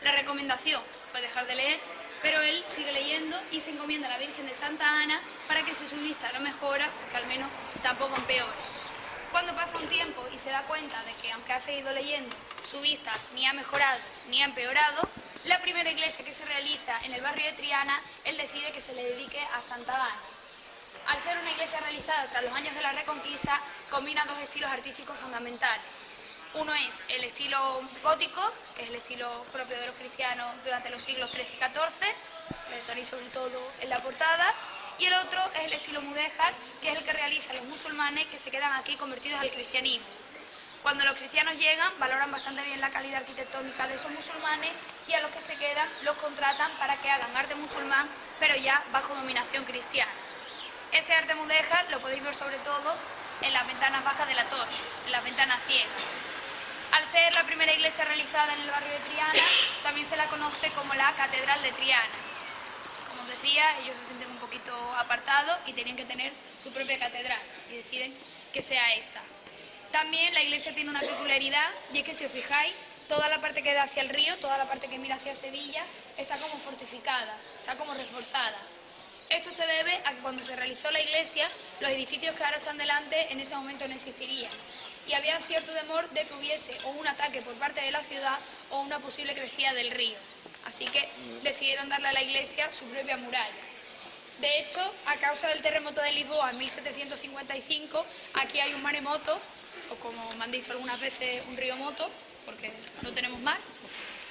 La recomendación fue dejar de leer, pero él sigue leyendo y se encomienda a la Virgen de Santa Ana para que si su vista no mejora, pues que al menos tampoco empeore. Cuando pasa un tiempo y se da cuenta de que aunque ha seguido leyendo, su vista ni ha mejorado ni ha empeorado, la primera iglesia que se realiza en el barrio de Triana, él decide que se le dedique a Santa Ana. Al ser una iglesia realizada tras los años de la Reconquista, combina dos estilos artísticos fundamentales. Uno es el estilo gótico, que es el estilo propio de los cristianos durante los siglos XIII y XIV, que estaréis sobre todo en la portada, y el otro es el estilo mudéjar, que es el que realizan los musulmanes que se quedan aquí convertidos al cristianismo. Cuando los cristianos llegan, valoran bastante bien la calidad arquitectónica de esos musulmanes y a los que se quedan los contratan para que hagan arte musulmán, pero ya bajo dominación cristiana. Ese arte mudéjar lo podéis ver sobre todo en las ventanas bajas de la torre, en las ventanas ciegas. Al ser la primera iglesia realizada en el barrio de Triana, también se la conoce como la Catedral de Triana. Como os decía, ellos se sienten un poquito apartados y tenían que tener su propia catedral y deciden que sea esta. También la iglesia tiene una peculiaridad y es que si os fijáis, toda la parte que da hacia el río, toda la parte que mira hacia Sevilla, está como fortificada, está como reforzada. Esto se debe a que cuando se realizó la iglesia, los edificios que ahora están delante en ese momento no existirían. Y había cierto temor de que hubiese o un ataque por parte de la ciudad o una posible crecida del río. Así que decidieron darle a la iglesia su propia muralla. De hecho, a causa del terremoto de Lisboa en 1755, aquí hay un maremoto, o como me han dicho algunas veces, un río moto, porque no tenemos mar.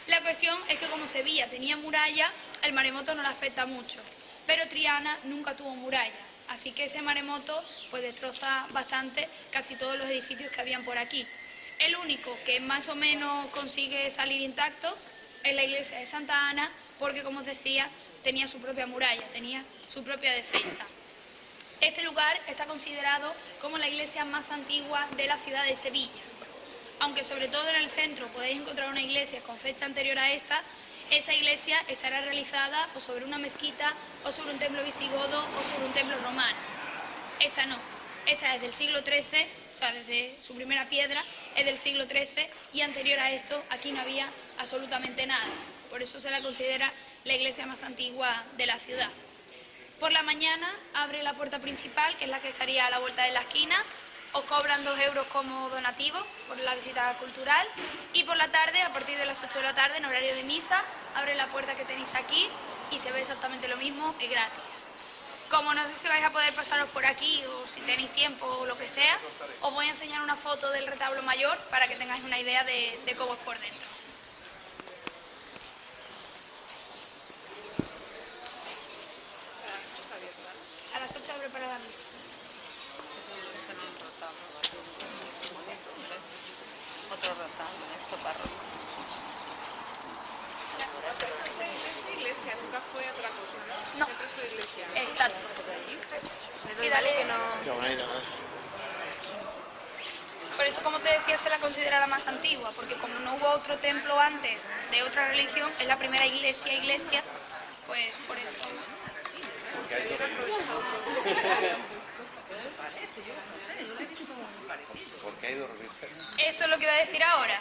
La cuestión es que como Sevilla tenía muralla, el maremoto no le afecta mucho, pero Triana nunca tuvo muralla, así que ese maremoto pues destroza bastante casi todos los edificios que habían por aquí. El único que más o menos consigue salir intacto es la iglesia de Santa Ana, porque como os decía, tenía su propia muralla, tenía su propia defensa. Este lugar está considerado como la iglesia más antigua de la ciudad de Sevilla. Aunque sobre todo en el centro podéis encontrar una iglesia con fecha anterior a esta, esa iglesia estará realizada o sobre una mezquita, o sobre un templo visigodo, o sobre un templo romano. Esta no, esta es del siglo XIII, o sea, desde su primera piedra es del siglo XIII, y anterior a esto aquí no había absolutamente nada. Por eso se la considera la iglesia más antigua de la ciudad. Por la mañana abre la puerta principal, que es la que estaría a la vuelta de la esquina. Os cobran 2 euros como donativo por la visita cultural. Y por la tarde, a partir de las 8 de la tarde, en horario de misa, abre la puerta que tenéis aquí y se ve exactamente lo mismo, es gratis. Como no sé si vais a poder pasaros por aquí o si tenéis tiempo o lo que sea, os voy a enseñar una foto del retablo mayor para que tengáis una idea de cómo es por dentro. A las 8 abre para la misa. Otro retablo, esto barroco. Esa iglesia nunca fue otra cosa, ¿no? No. Siempre fue iglesia. Exacto. Sí, dale. Qué bonito, ¿eh? Por eso, como te decía, se la considera la más antigua, porque como no hubo otro templo antes de otra religión, es la primera iglesia, pues por eso. ¿Por qué hay dos revistas? Eso es lo que iba a decir ahora.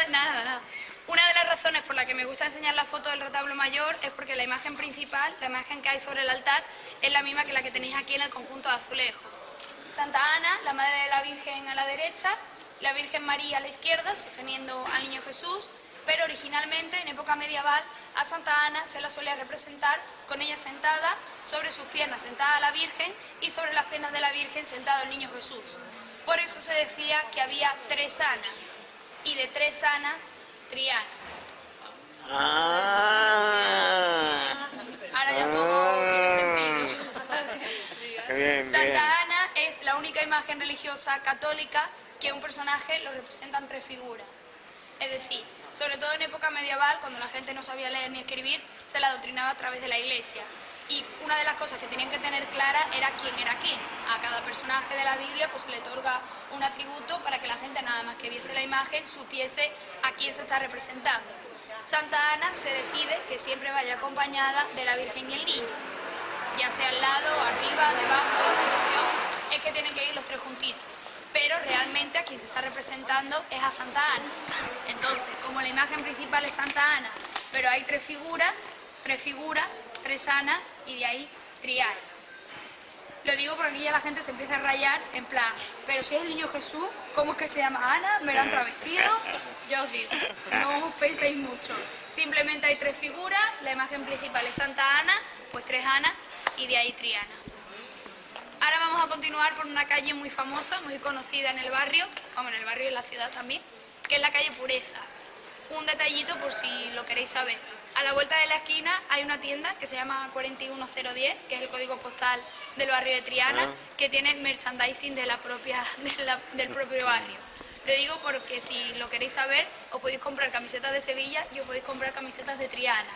Nada. Una de las razones por las que me gusta enseñar la foto del retablo mayor es porque la imagen principal, la imagen que hay sobre el altar, es la misma que la que tenéis aquí en el conjunto de azulejo. Santa Ana, la madre de la Virgen a la derecha, la Virgen María a la izquierda, sosteniendo al Niño Jesús, pero originalmente, en época medieval, a Santa Ana se la solía representar con ella sentada, sobre sus piernas sentada la Virgen y sobre las piernas de la Virgen sentado el Niño Jesús. Por eso se decía que había 3 Anas, y de 3 Anas, Triana. Ahora ya todo tiene sentido. Qué bien, Santa Ana es la única imagen religiosa católica que un personaje lo representan 3 figuras. Es decir, sobre todo en época medieval, cuando la gente no sabía leer ni escribir, se la adoctrinaba a través de la iglesia. Y una de las cosas que tenían que tener clara era quién era quién. A cada personaje de la Biblia pues se le otorga un atributo para que la gente, nada más que viese la imagen, supiese a quién se está representando. Santa Ana se decide que siempre vaya acompañada de la Virgen y el Niño, ya sea al lado, arriba, debajo, es que tienen que ir los 3 juntitos. Pero realmente a quien se está representando es a Santa Ana. Entonces, como la imagen principal es Santa Ana, pero hay 3 figuras, 3 Anas y de ahí Triana. Lo digo porque aquí ya la gente se empieza a rayar en plan, pero si es el Niño Jesús, ¿cómo es que se llama Ana? ¿Me lo han travestido? Yo os digo, no os penséis mucho. Simplemente hay 3 figuras, la imagen principal es Santa Ana, pues 3 Anas y de ahí Triana. Ahora vamos a continuar por una calle muy famosa, muy conocida en el barrio, vamos, en el barrio y en la ciudad también, que es la calle Pureza. un detallito por si lo queréis saber. A la vuelta de la esquina hay una tienda que se llama 41010, que es el código postal del barrio de Triana, que tiene merchandising de del propio barrio. Lo digo porque si lo queréis saber, os podéis comprar camisetas de Sevilla y os podéis comprar camisetas de Triana.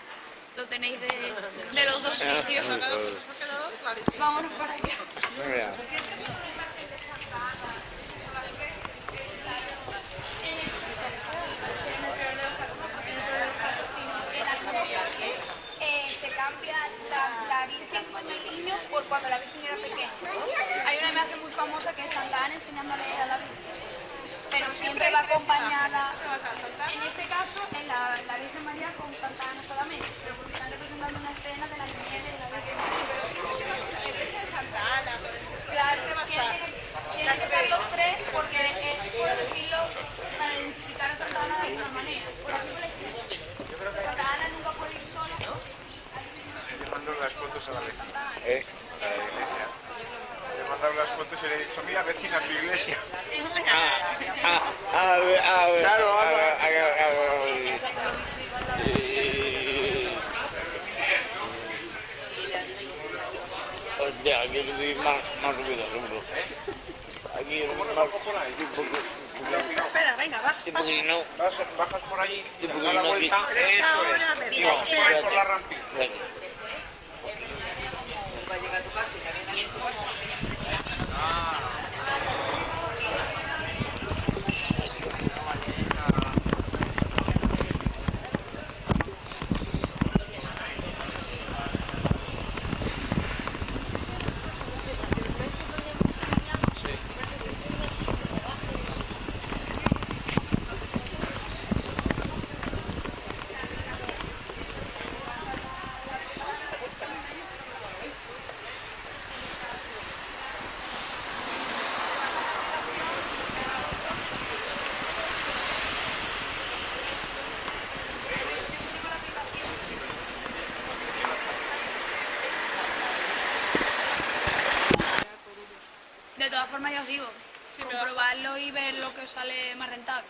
Lo tenéis de los dos sitios. Vámonos para allá. Se cambia la Virgen con el niño por cuando la Virgen era pequeña. Hay una imagen muy famosa que es Santa Ana enseñándole a la Virgen, pero siempre va acompañada, en este caso, en la Virgen María con Santa Ana solamente, pero porque están representando una escena de la niñera y de la Virgen María. El hecho de Santa Ana, claro, tienen que estar los tres porque es, por decirlo, para identificar a Santa Ana de alguna manera. Por ejemplo, Santa Ana nunca puede ir sola. Le mando las fotos a la vecina. A la iglesia. Le he mandado las fotos y le he dicho, mira vecina, tu iglesia. Hostia, aquí estoy más subido, seguro. Aquí es más... Espera, venga, baja. Un poquito, Bajas por allí, un da poquito la aquí. vuelta, eso es. Bajas por ahí por la rampilla. Va a llegar a tu casa y también aquí en tu casa. De todas formas, ya os digo, comprobarlo y ver lo que os sale más rentable.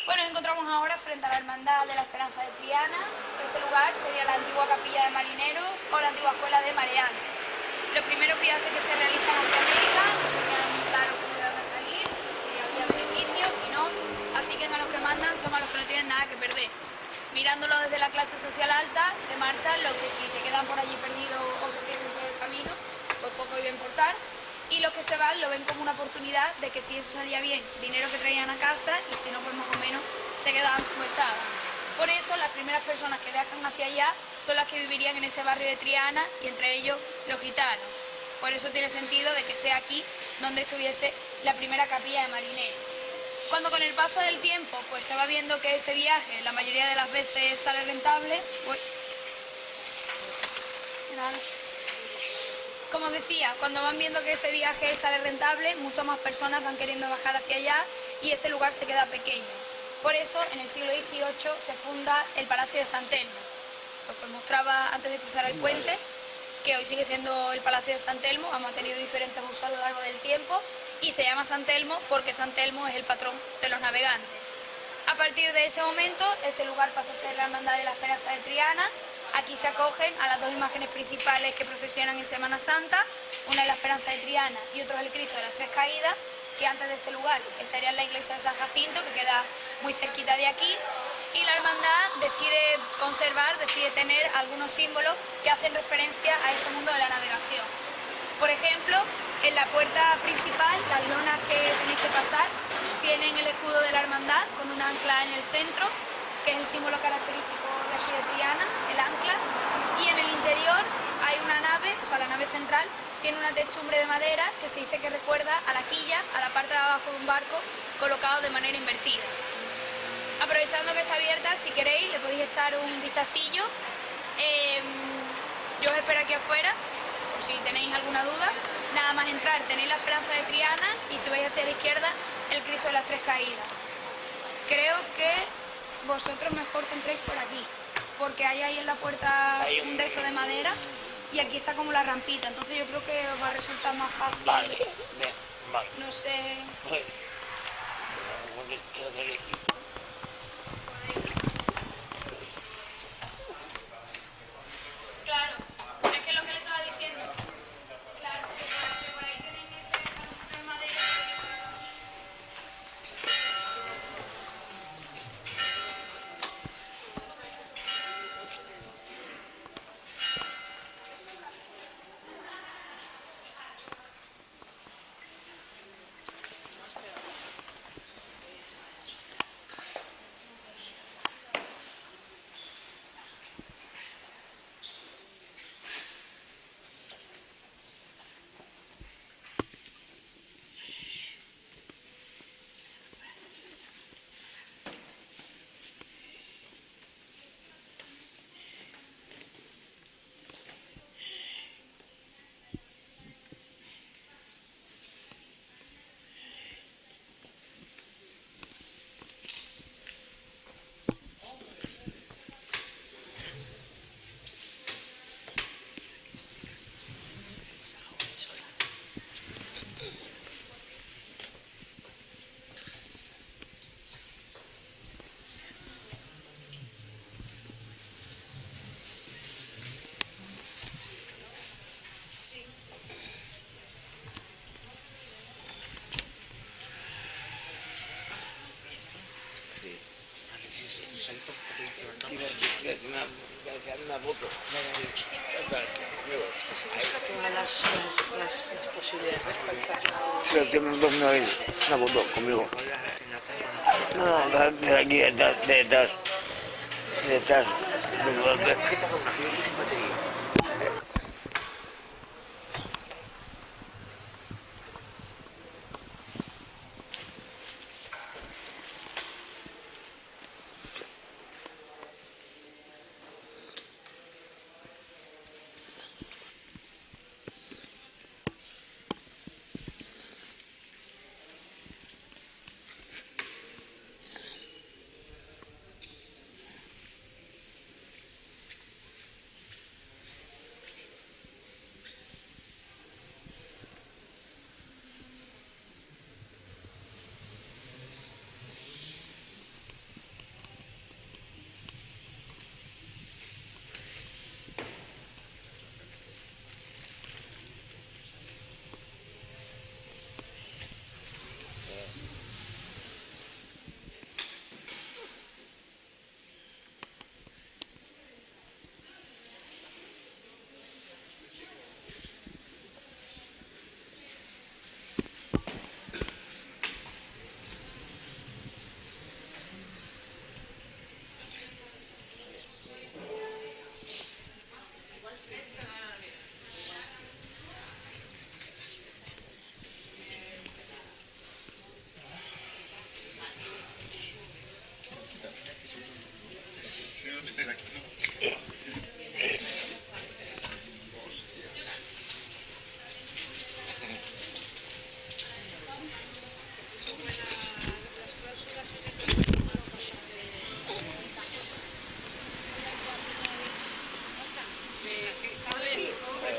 Bueno, nos encontramos ahora frente a la Hermandad de la Esperanza de Triana. Este lugar sería la antigua capilla de marineros o la antigua escuela de mareantes. Los primeros viajes que se realizan hacia América no se queda muy claro cómo iban a salir, si había beneficios, si no, así que a los que mandan son a los que no tienen nada que perder. Mirándolo desde la clase social alta, se marchan los que si se quedan por allí perdidos o se pierden por el camino, pues poco iba a importar. Y los que se van lo ven como una oportunidad de que si eso salía bien, dinero que traían a casa, y si no, pues más o menos se quedaban como estaban. Por eso las primeras personas que viajan hacia allá son las que vivirían en este barrio de Triana y entre ellos los gitanos. Por eso tiene sentido de que sea aquí donde estuviese la primera capilla de marineros. Cuando con el paso del tiempo pues se va viendo que ese viaje la mayoría de las veces sale rentable, pues... Nada. Como decía, cuando van viendo que ese viaje sale rentable, muchas más personas van queriendo bajar hacia allá y este lugar se queda pequeño. Por eso, en el siglo XVIII se funda el Palacio de San Telmo, lo que os mostraba antes de cruzar el puente, que hoy sigue siendo el Palacio de San Telmo, ha tenido diferentes usos a lo largo del tiempo, y se llama San Telmo porque San Telmo es el patrón de los navegantes. A partir de ese momento, este lugar pasa a ser la Hermandad de la Esperanza de Triana. Aquí se acogen a las dos imágenes principales que procesionan en Semana Santa, una es la Esperanza de Triana y otra es el Cristo de las Tres Caídas, que antes de este lugar estaría en la iglesia de San Jacinto, que queda muy cerquita de aquí, y la hermandad decide conservar, decide tener algunos símbolos que hacen referencia a ese mundo de la navegación. Por ejemplo, en la puerta principal, las lonas que tenéis que pasar tienen el escudo de la hermandad con un ancla en el centro, que es el símbolo característico de aquí de Triana, el ancla, y en el interior hay una nave, o sea, la nave central, tiene una techumbre de madera que se dice que recuerda a la quilla, a la parte de abajo de un barco colocado de manera invertida. Aprovechando que está abierta, si queréis, le podéis echar un vistacillo. Yo os espero aquí afuera, por si tenéis alguna duda. Nada más entrar, tenéis la Esperanza de Triana y si vais hacia la izquierda, el Cristo de las Tres Caídas. Creo que vosotros mejor que entréis por aquí, porque hay ahí en la puerta un de estos de madera y aquí está como la rampita, entonces yo creo que os va a resultar más fácil. Vale, bien, vale. No sé... moto. Todas las posibilidades de Sí, tiene una moto conmigo. No, de aquí, detrás.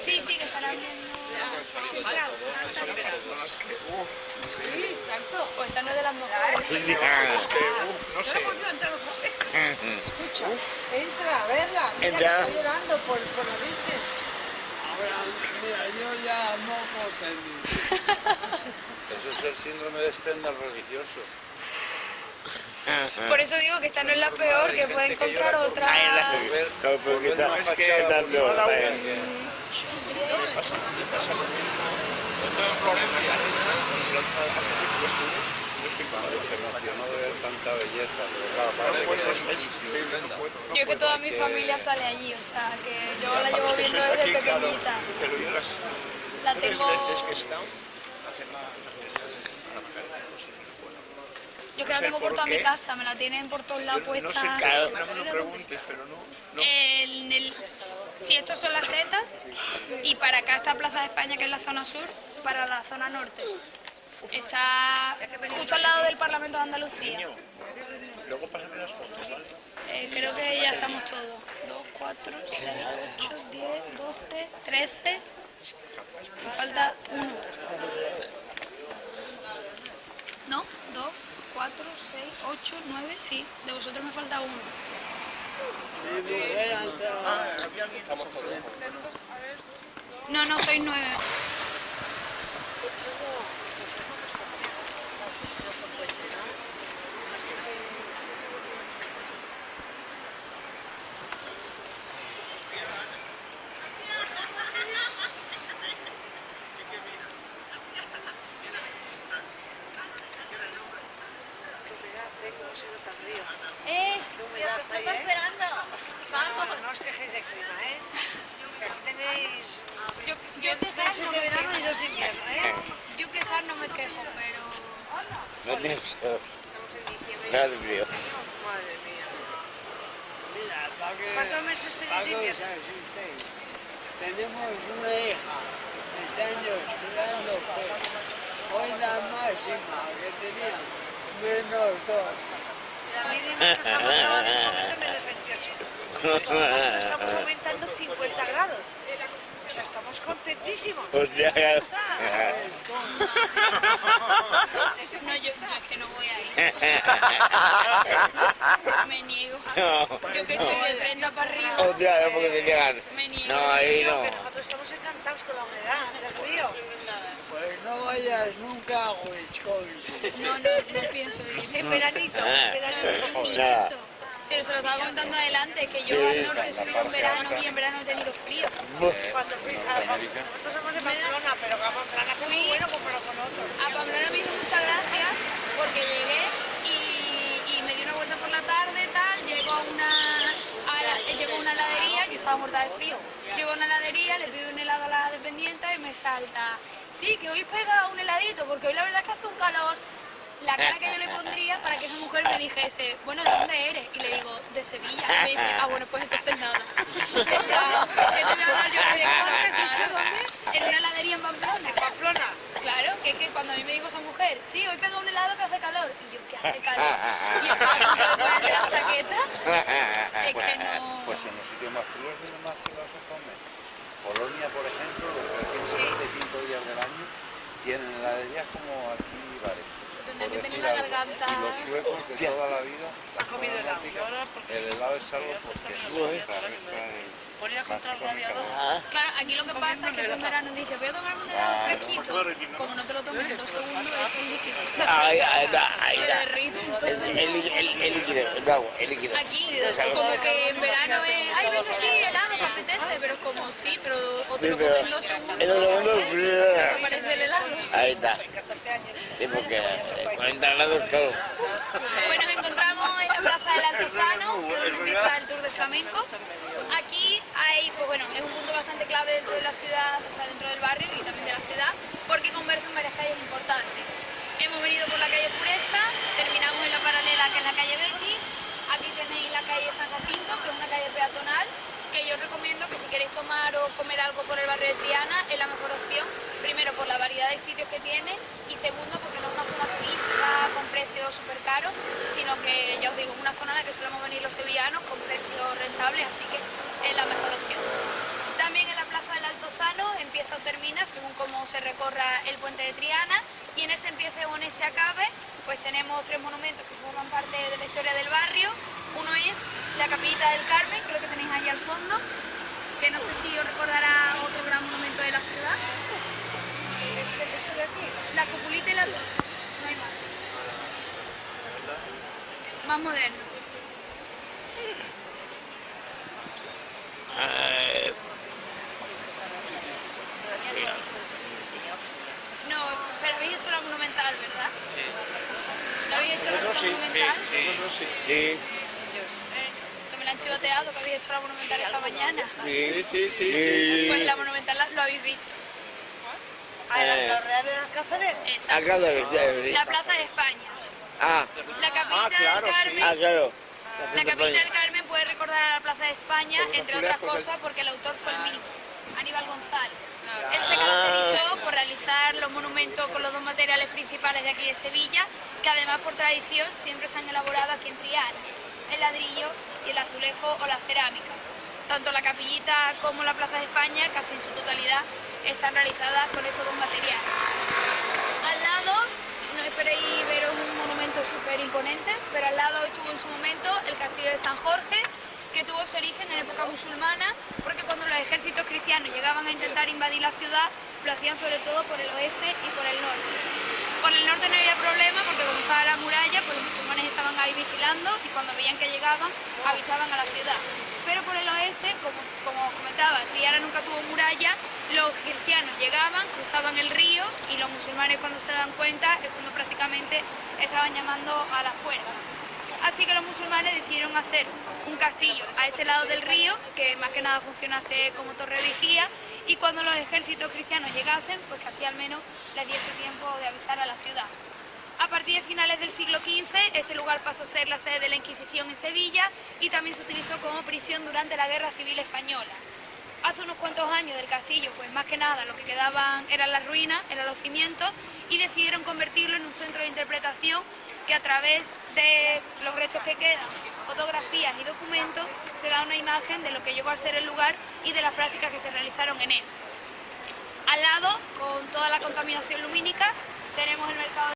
Sí, que estarán viendo. Sí, tanto. Pues esta no es de las mejores. No sé. Escucha, entra a verla. Mira que Entra. está llorando por la Virgen. Mira, yo ya moco tengo. Eso es el síndrome de Stendhal religioso. Por eso digo que esta no es la peor, que puede encontrar otra. Claro, pero que está Es que está peor. cada vaya. uno- Eso en Florencia. Se emocionó de ver tanta belleza. Yo es que toda mi familia sale allí, o sea, que yo la llevo viendo desde pequeñita. Pero yo las La 3 tengo. veces que he estado, hace más. Yo que la tengo por toda mi casa, me la tienen por todos lados No sé puesta. qué, no me lo preguntes, pero no. Si estos son las setas, y para acá está Plaza de España, que es la zona sur, para la zona norte. Está justo al lado del Parlamento de Andalucía. Luego pásame las fotos, ¿vale? Creo que ya estamos todos. 2, 4, 6, 8, 10, 12, 13. Me falta uno. ¿No? 2, 4, 6, 8, 9. Sí, de vosotros me falta uno. No, sois 9. Os estamos esperando. Vamos. No os quejéis de clima, ¿eh? Que aquí tenéis Yo quejar meses no de me verano y quejo. 2 de invierno, ¿eh? Yo quejar no me quejo, pero... No tienes Estamos en diciembre. nada de frío. Madre mía. Mira, para que... 4 meses tenéis para de que os invierno. asustéis. Tenemos una hija. Este año estudiando hoy la máxima que tenía -2. La mínima que estamos ahora en este momento menos 28. Estamos aumentando 50 grados. O sea, estamos contentísimos. Hostia, No, yo es que no voy a ir. Me niego. no. Yo que soy de 30 para arriba. Hostia, porque te llegan. Me niego. No, ahí no. Que nosotros estamos encantados con la humedad del río. Pues no vayas nunca a Wisconsin. No pienso ir. En veranito, Ah. en veranito. Ni Nada. eso. Sí, se lo estaba comentando adelante, que yo al norte he subido en verano y en verano he tenido frío. Cuando fui nosotros somos de Pamplona, pero a Pamplona fue muy bueno comparado con otros. A Pamplona me hizo muchas gracias porque llegué y me di una vuelta por la tarde, tal, llego a una heladería, yo estaba muerta de frío. Llego a una heladería, le pido un helado a la dependiente y me salta, sí, que hoy pega un heladito, porque hoy la verdad es que hace un calor. La cara que yo le pondría para que esa mujer me dijese, bueno, ¿de dónde eres? Y le digo, de Sevilla. Y me dice, ah, bueno, pues entonces nada. ¿Qué te voy a hablar yo de dónde? En una heladería en Pamplona. Pamplona. Claro, que es que cuando a mí me dijo esa mujer, sí, hoy pega un helado que hace calor. Y yo, ¿qué hace calor? Y estaba a punto de ponerme la chaqueta. Es que no... Pues en los sitios más fríos viene más si vas a comer. Polonia, por ejemplo, los 365 días del año tienen heladerías como aquí bares. Tendré que tener la garganta... Y los suecos de toda la vida... ¿Has comido helado? El helado es algo porque contrarresta el... Ponía contra el radiador. Claro, aquí lo que pasa es que tú en verano dices, voy a tomarme un helado fresquito. Como no te lo tomes en 2 segundos, eso es líquido. Ahí Se está. derrite, Es entonces... el líquido, el agua, el líquido. Aquí, como que en verano es, ay, venga, sí, helado, me apetece, pero es como, sí, pero o te lo comes en 2 segundos, desaparece el helado. Ahí está. Sí, porque 40 grados, claro. Pues nos encontramos en la Plaza del Altozano, que es donde empieza el Tour de Flamenco. Aquí hay, pues bueno, es un punto bastante clave dentro de la ciudad, o sea, dentro del barrio y también de la ciudad, porque convergen varias calles importantes. Hemos venido por la calle Pureza, terminamos en la paralela que es la calle Betis. Aquí tenéis la calle San Jacinto, que es una calle peatonal, que yo os recomiendo que si queréis tomar o comer algo por el barrio de Triana, es la mejor opción. Primero, por la variedad de sitios que tiene, y segundo, porque no es una zona turística con precios súper caros, sino que, ya os digo, es una zona en la que solemos venir los sevillanos con precios rentables, así que es la mejor opción. También en la Plaza del Altozano empieza o termina según cómo se recorra el puente de Triana, y en ese empiece o en ese acabe, pues tenemos 3 monumentos que forman parte de la historia del barrio. Uno es la Capillita del Carmen, creo que tenéis ahí al fondo, que no sé si os recordará otro gran monumento de la ciudad. ¿Este de aquí? La Cupulita y la Luz, no hay más. Más moderno. No, pero habéis hecho la monumental, ¿verdad? ¿No habéis hecho la monumental? Sí. Que me la han chivateado, que habéis hecho la monumental esta mañana. Sí. Pues la monumental lo habéis visto. ¿Los reales Alcázares? Exacto. Acá de La Plaza de España. Ah, La Capillita del Carmen. claro. La Capillita del Carmen puede recordar a la Plaza de España, entre otras cosas, porque el autor fue el mismo, Aníbal González. Él se caracterizó por realizar los monumentos con los 2 materiales principales de aquí de Sevilla, que además por tradición siempre se han elaborado aquí en Triana, el ladrillo y el azulejo o la cerámica. Tanto la capillita como la Plaza de España, casi en su totalidad, están realizadas con estos 2 materiales. Al lado, no esperéis veros un monumento súper imponente, pero al lado estuvo en su momento el castillo de San Jorge, que tuvo su origen en época musulmana, porque cuando los ejércitos cristianos llegaban a intentar invadir la ciudad, lo hacían sobre todo por el oeste y por el norte. Por el norte no había problema, porque como estaba la muralla, pues los musulmanes estaban ahí vigilando y cuando veían que llegaban, avisaban a la ciudad. Pero por el oeste, como comentaba, Triana nunca tuvo muralla, los cristianos llegaban, cruzaban el río y los musulmanes cuando se dan cuenta es cuando prácticamente estaban llamando a las puertas. Así que los musulmanes decidieron hacer un castillo a este lado del río, que más que nada funcionase como torre vigía, y cuando los ejércitos cristianos llegasen, pues que así al menos les diese tiempo de avisar a la ciudad. A partir de finales del siglo XV, este lugar pasó a ser la sede de la Inquisición en Sevilla y también se utilizó como prisión durante la Guerra Civil Española. Hace unos cuantos años del castillo, pues más que nada lo que quedaban eran las ruinas, eran los cimientos, y decidieron convertirlo en un centro de interpretación que a través de los restos que quedan, fotografías y documentos, se da una imagen de lo que llegó a ser el lugar y de las prácticas que se realizaron en él. Al lado, con toda la contaminación lumínica, tenemos el mercado